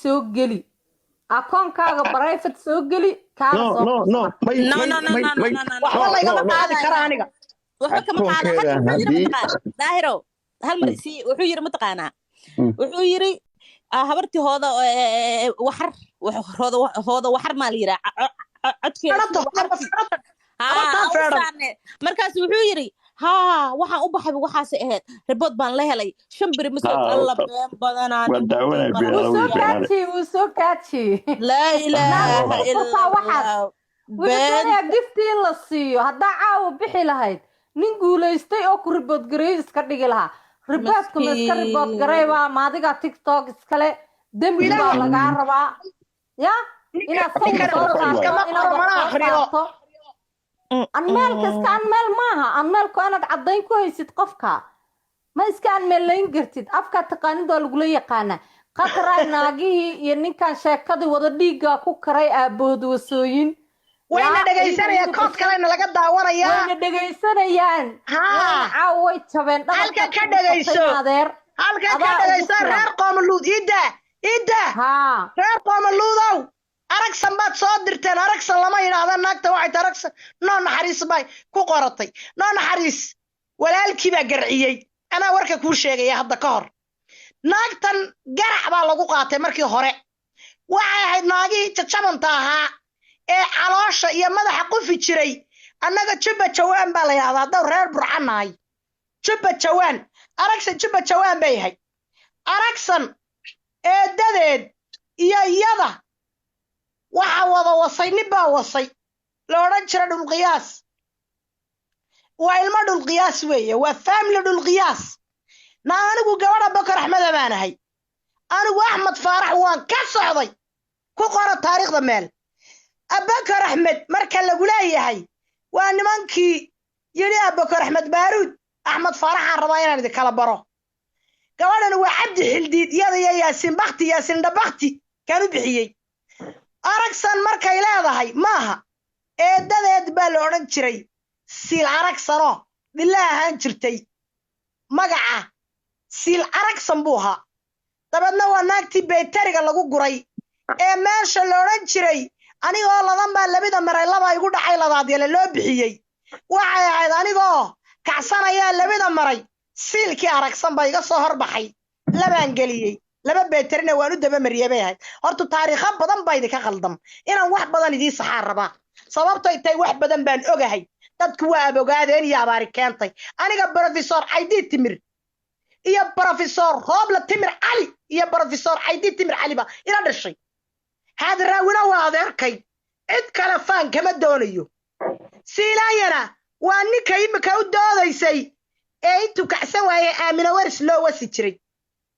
soo geli akoonkaaga private soo geli kaala soo no waxba laygama qaadi kara aniga waxba kama qaada hadda wuxuu yiri mataqaan daahiro hal mar si wuxuu yiri mataqaana wuxuu yiri habartii hooda waxar ma la yiraa codkeeda markaas wuxuu yiri ها waxaan u baxay waxaas ahayd report baan la helay 5 bari masoo alla been badanaan wuu soo kaachi la ilaaha illa allah been giftiin la siiyo hadaa caaw bixi lahayd nin guuleystay oo ku report gareey iska dhigi lahaa reportku ma iska report gareey waa maadiga TikTok iskale dambi baa laga rabaa ya inaad soo أنمل كأنمل معها أنمل كأنك عضين كويس تقفكا ما إسكان ملين قرتيد أفكا تقاني دول قلية قانا قطرة ناقي ينين كان شاكادي وضديقا كوكراي أبود وسوين وين دقيسانا يا كوت كلاينا لقد داورا يا وين دقيسانا يان عاوي تبين هالكا كدقيسو هالكا كدقيسو رير قوم اللود إيدا رير قوم اللود aragsan baad soo dirteen aragsan lama yiraahdo naagta waxay aragsan noo naxariis bay ku qoratay noo naxariis walaalkii baa garciyay ana warka ku sheegay hadda ka hor naagtan garac baa lagu qaatay markii hore waxay ahayd naagii jajabanta ahaa ee caloosha iyo madaxa qufi jiray annaga jubba jawaan baa la yiraahdaa dad reer burcanaay jubba jawaan aragsan jubba jawaan bay ahayd aragsan ee dadeed iyo iyada waxa wada wasay nibaa wasay la oran jira dhul qiyaas waa ilma dhul qiyaas weeye waa family dhul qiyaas na anigu gabadha Bakar Axmed abaanahay anigu Axmed Faarax waan ka socday ku qora taariikhda meel Bakar Axmed marka lagu leeyahay waa nimankii yiri Bakar Axmed Baaruud Axmed Faarax aan rabaa inaan idin kala baro gabadhan waa Cabdi Xildiid iyada Yaasin Bakhti Yaasin Dabakti kanu bixiyay aragsan markay leedahay maaha eedadeed baa la oran jiray siil aragsano dilaahan jirtay magaca siil aragsan buu ahaa dabadna waa naagtii beetariga lagu guray ee meesha la oran jiray anigoo ladan baa labada maray laba igu dhacay ladaadiyay loo bixiyay waxay ahayd anigoo kacsanaya labada maray siilkii aragsan baa iga soo horbaxay labaan galiyay laba beetarina waanu daba mariyay ahayd horta taariikh badan baa idinka qaldam inaan wax badan idin saxaan rabaa sababtay tay wax badan baan ogahay dadku waa abogaadeen iyo abaari keentay aniga professor Aidi Timir iyo professor Robla Timir Ali iyo professor Aidi Timir Ali ba ila dhashay hadraawina waa adeerkay cid kale faan kama doonayo siilaayana waa ninka imika u doodaysay ee intuu kacsan waayay aamina waris loo wasi jiray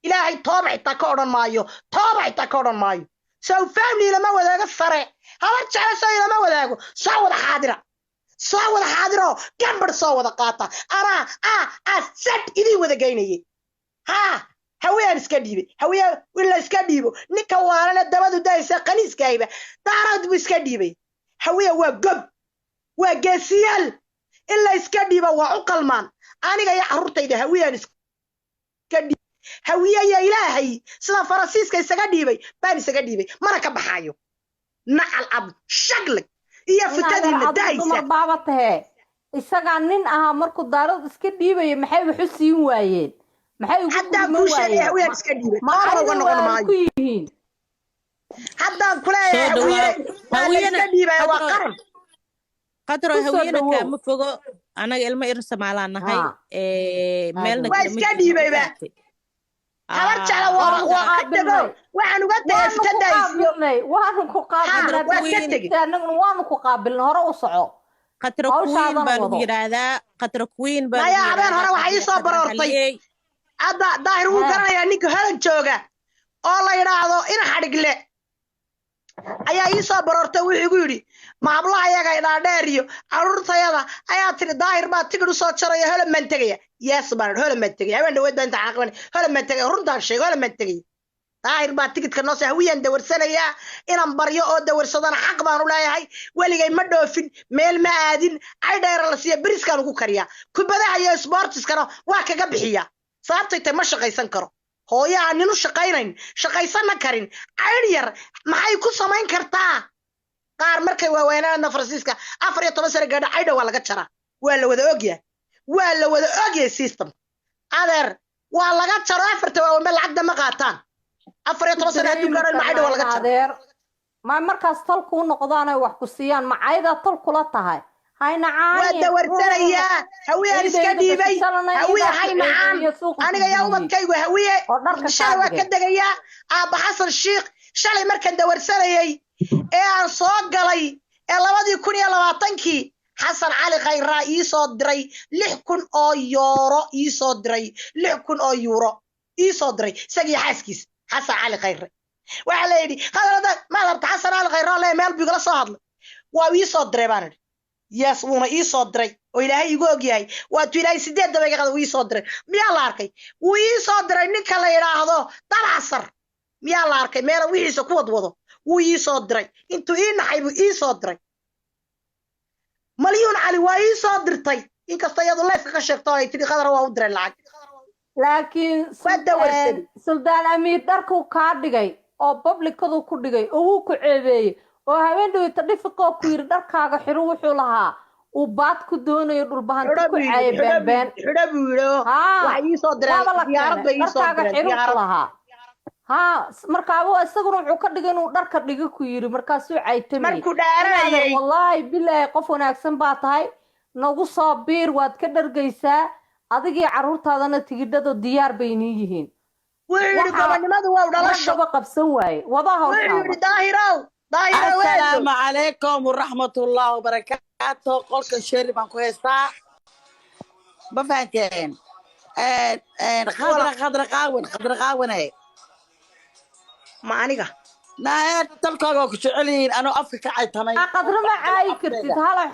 إلهي طابع تكورن مايو طابع تكورن مايو سو فاملي لما وداك الصرع هذا الشعر سوي لما وداكو صوت حاضرة جنبر صوت قاطع أنا سد إذي وذا جيني هويا نسكديبي هويا ولا نسكديبو نكوارنا الدبادو دايسة قنيس كايبة تعرض بسكديبي هويا وقب وقاسيال إلا نسكديبا وعقل مان أنا جاي حرورتي ده هويا نسكديبي هوية يا إلهي سلا فرنسيسكا يسقديبي بان يسقديبي مرة كبحايو نعل أب شغلك يا فتادي الدايسة بابته isaga nin aha markuu daarad iska dhiibay maxay wax u siin waayeen maxay ugu hadda ku sheegay haween iska dhiibay ma uga noqon maayo hadda kuleeyahay haween iska dhiibay waa qaran qadro haweenka ma fogo anaga ilmo ir Soomaaliya nahay meelna waa iska dhiibay ba habar jala waa qadago waxaan uga taastadaysay waan ku qaabilnay hore u soco قطر كوين بالويرادا قطر كوين لا يا عبان هرا waxay soo barortay ada daahir uu garanaya ninka halan jooga oo la yiraahdo in xadhigle ayaa ii soo barortay wuxuu igu yiri maablaha ayaga ila dheeriyo arurtayada ayaa tiri daahir baa tigid u soo jaray halan man tagaya yes baan halan man tagaya waan dhawaad baan taaqan halan man tagay runtaan sheego halan man tagay daahir baa tigidka noo soo hawiyaan dawarsanaya inaan baryo oo dawarsadana xaq baan u leeyahay waligay ma dhoofin meel ma aadin ay dheer la siiyo briskan ugu kariya kubadaha iyo sportskana waa kaga bixiya sababtay tay ma shaqaysan karo hooyo aan ninu shaqaysanna karin caydh yar maxay ku samayn kartaa qaar markay waaweynaan Faransiiska 14 sano gaadha caydha waa laga jaraa waa la wada ogyahay system adeer waa laga jaro 4 waa meel lacag ma qaataan 14 sano haduu gaaro caydha waa laga jaraa ma markaas talku noqdaan ay wax ku siiyaan macayda tal kula tahay hayna caan wada warsanaya hawiye iska dhiibay hawiye hayna caan aniga yaa ubadkaygu hawiye shalay waa ka dagaya aaba xasan sheekh shalay markan dawarsanayay ee aan soo galay ee 2020kii xasan cali khayra ii soo diray 6,000 oo euro ii soo diray 6,000 oo euro ii soo diray isagii xaaskiis xasan cali khayra waxa la yiri qadarada ma darta xasan cali khayra la meel bigala soo hadlay waa ii soo diray baan yes una ii soo diray oo ilaahay igu ogyahay waa tu ilaahay 8 daqiiqad uu ii soo diray miyaa la arkay uu ii soo diray ninka la yiraahdo dalcasar miyaa la arkay meel wixiisa ku wadwado uu ii soo diray intuu ii naxay buu ii soo diray مليون علي وايسو درتي إن كستيادو ليس كشرتو أي تري خضرا وأودر العج لكن سلطان أمير داركو كاردجاي أو بابليك كذو كردجاي أو كعبي أو هاوين دو يتدفقو كير داركاغا حلو حولها وبعد كدون يدور بهان تكو عيبان بان حدبيرو وايسو درتي ديارد بايسو درتي ها markaabo isaguna wuxuu ka dhigay inuu dharka dhiga ku yiri markaas uu caytamay markuu dhaaranayay wallahi billahi qof wanaagsan baa tahay nagu soo biir waad ka dhargaysaa adigii caruurtaadana tigidhado diyaar bay yihiin wuxuu gabanimadu waa dhalasho qabsan waay wadaha wuxuu daahirow السلام عليكم ورحمة الله وبركاته قولك الشيري بانكو هستا بفانتين خضر قاون هي ما أنيقا نايا تلقاقو كشعلين أنا أفكك عيتمي قدر ما عاي كرتي هلا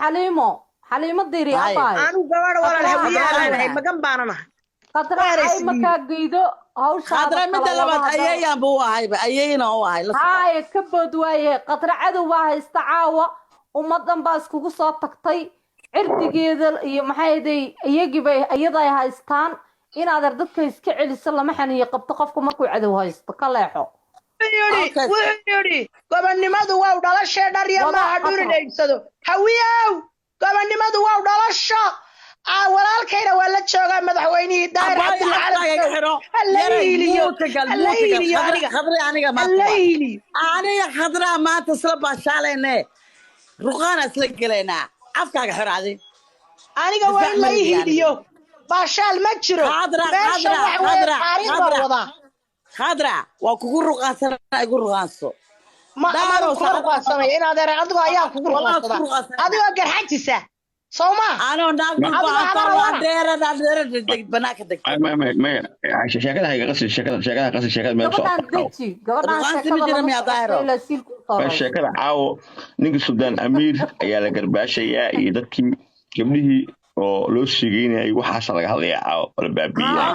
حليمو ديري أباي أنا قوار ولا الهوية أنا ما جنبانا قدر عاي مكا قيدو قدر مدى لبات أيايا بوها هاي أياينا هو هاي كبود وايه قدر عدو واها استعاوة ومدن باسكو صوت تقطي عردي قيدل محايدي يجيبي أيضا هايستان إن هذا ردك يسكعلي سلام حني قبط قفكم مكو عدو هايست كلاحو ويري gobannimadu waa u dhalashay dhariya ma hadhuurinayso hawiyow gobannimadu waa u dhalasho walaalkayna waa la joogaa madaxweynihii daahir aniga khadraa maanta isla baashaalayne ruqaana isla gelaynaa afkaaga xiraadi aniga waa in la hiiliyo baashaal ma jiro meesha wax weeye taariikh baan wadaa خضرة وكوكو قاسنا يقول قاسو ما كوكو قاسنا إن هذا رأيته أيام كوكو قاسنا هذا وقر حجسة صوما أنا ناقص دير بناك دك ما شكلها هي قصة شكلها ما يبصح شكلها عاو نيجي السودان أمير يا لقرباشة يا يدك كمله oo loo sheegaynay waxa laga hadlayaa oo la baabiiyay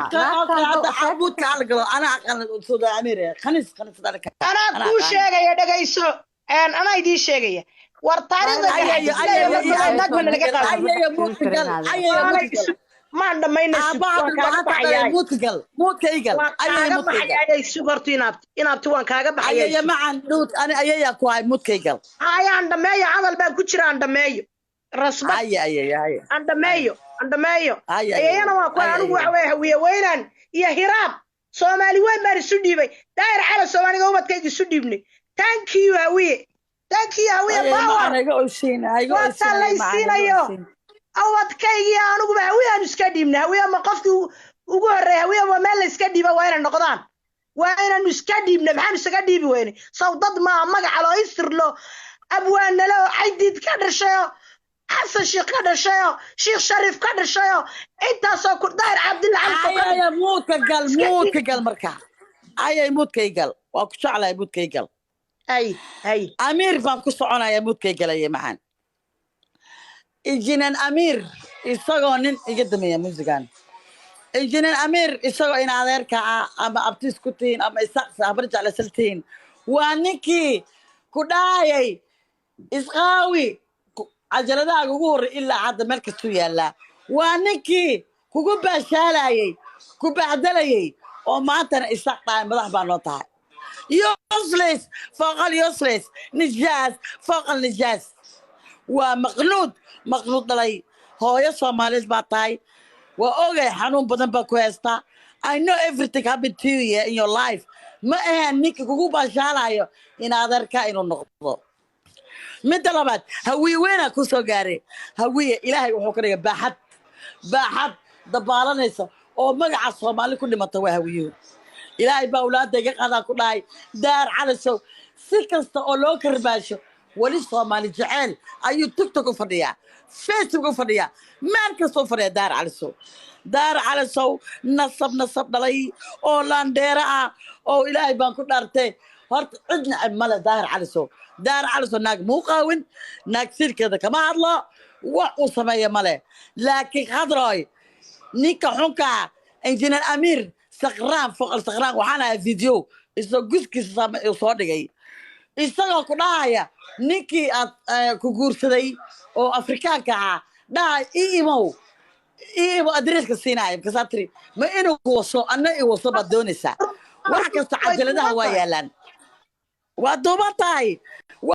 hada xabud ka halgalo ana aqaan soo Amir khanis dalka ana ku sheegaya dhageyso ana idii sheegaya war taariikhda ma dhamaynayo mudkaygal sugartu inaabti waan kaaga baxayay ayay macaan duud ana ayay ku hay mudkaygal ayaan dhameeyo hadal baan ku jiraan dhameeyo rasba ay andamayo ayana waa ku anigu wax way hawiye weynaan iyo hiraab Soomaali weyn baan isu dhiibay daahir xala Soomaaliga ubadkayga isu dhiibnay thank you hawiye power aniga oo siinaayo ubadkayga anigu hawiye aan iska dhiibnay hawiye ma qofkii ugu horeeyay hawiye waa meel la iska dhiiba waa inay noqdaan waa inaan iska dhiibnay maxaan iska dhiibi weynay sawdad ma magac loo istirlo abwaanalo xaydid ka dhashay حسن شيخ كذا شيء شيخ شريف كذا شيء أنت سو داير عبد الله علي يا موت كقل مركا أي موت كيقل وأكش على موت كيقل أي أمير فانكش عنا يا موت كيقل يا معان الجنان أمير يسقون يقدم يا مزجان الجنان أمير يسقون إن عذرك أما أبتس كتين أما يسقس أبرج على سلتين وانكي كداي إسقاوي عجلة جور إلا عاد مركز سويا لا وانكي كوكو بشالاي كوبعدلاي oo maantana isaaq tahay madax baa noo tahay useless فوق اليوسلس نجاز فوق النجاز ومقنود مقنود دلي هو يا Soomaaliyeed baa tahay waa ogay xanuun badan baa ku haysta I know everything happened to you in your life ma ahan ninka kugu baashaalayo in adeerka inuu noqdo midda labaad hawiye weena ku soo gaaray hawiye ilaahay wuxuu ka dhigay baaxad dabaalanaysa oo magaca Soomaali ku dhimata waa hawiye ilaahay baa awlaadayga qadaa ku dhahay daar calasow si kasta oo loo karbaasho wali Soomaali jecel ayuu TikTok u fadhiyaa Facebook u fadhiyaa meel kasta u fadhiyaa daar calasow nasab dhalay oo laandheera ah oo ilaahay baan ku dhaartay horta cidna mala daar calasow naag muuqaawin naag sirkeeda kama hadlo wax uu sameeyo male laakiin khadroy ninka xunka injineer Amiir سقران فوق السقران وحنا فيديو إذا جزء صار دقي إذا كنايا نيكي كوكور سدي أو أفريقيا كها دا إيمو أدريس كسيناي كساتري ما إنه وصو أنا وصو بدونسا وحكي استعجل ده هو يلان ودوما تاي